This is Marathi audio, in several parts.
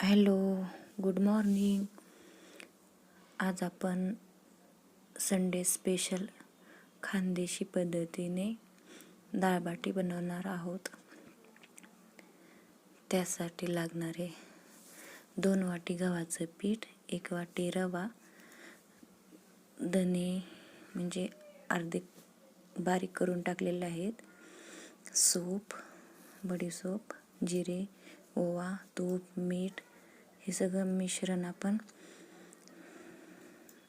Hello, good morning. आज आपण संडे स्पेशल खानदेशी पद्धतीने डाळबाटी बनवणार आहोत. त्यासाठी लागणारे 2 वाटी गव्हाचं पीठ, 1 वाटी रवा, धने म्हणजे अर्धे बारीक करून टाकलेले आहेत, सूप, बडीशोप, जिरे, ओवा, तूप, मीठ हे सगळं मिश्रण आपण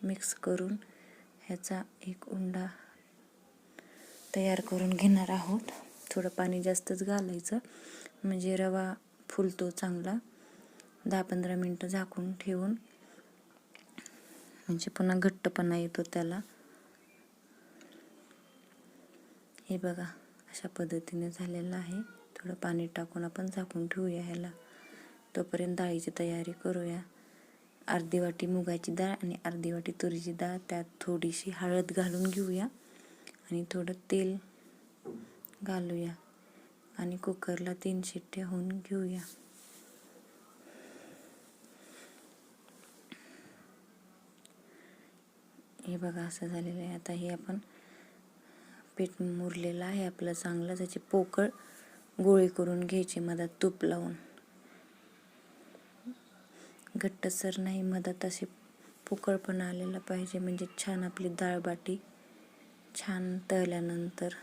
मिक्स करून ह्याचा एक उंडा तयार करून घेणार आहोत. थोडं पाणी जास्तच घालायचं म्हणजे रवा फुलतो चांगला. 10-15 मिनटं झाकून ठेवून म्हणजे पुन्हा घट्टपणा येतो त्याला. हे बघा, अशा पद्धतीने झालेलं आहे. थोडं पाणी टाकून आपण झाकून ठेवूया ह्याला. तोपर्यंत डाळीची तयारी करूया. अर्धी वाटी मुगाची डाळ आणि अर्धी वाटी तुरीची डाळ, त्यात थोडीशी हळद घालून घेऊया आणि थोडं तेल घालूया आणि कुकरला 3 शिट्ट्या होऊन घेऊया. हे बघा, असं झालेलं आहे. आता हे आपण पीठ मुरलेलं आहे आपलं चांगलं. त्याची पोकळ गोळी करून घ्यायची, मधात तूप लावून. घट्टसर नाही, मधात अशी पोकळपणा आलेला पाहिजे म्हणजे छान आपली डाळबाटी छान तळल्यानंतर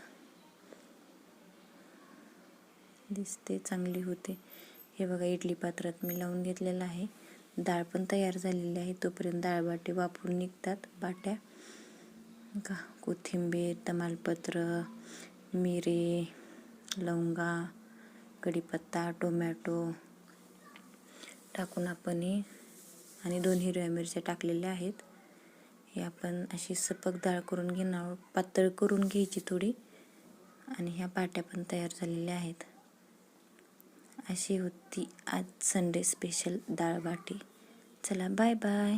दिसते, चांगली होते. हे बघा, इडली पात्रात मी लावून घेतलेलं आहे. डाळ पण तयार झालेली आहे. तोपर्यंत डाळबाटी वापरून निघतात बाट्या. का कोथिंबीर, तमालपत्र, मिरे, लवंगा, कढीपत्ता, टोमॅटो टाकून आपण आणि 2 हिरव्या मिरच्या टाकलेल्या आहेत. हे आपण अशी सपक डाळ करून घेणार, पातळ करून घ्यायची थोडी. आणि ह्या बाट्या पण तयार झालेल्या आहेत. अशी होती आज संडे स्पेशल डाळबाटी. चला, बाय बाय.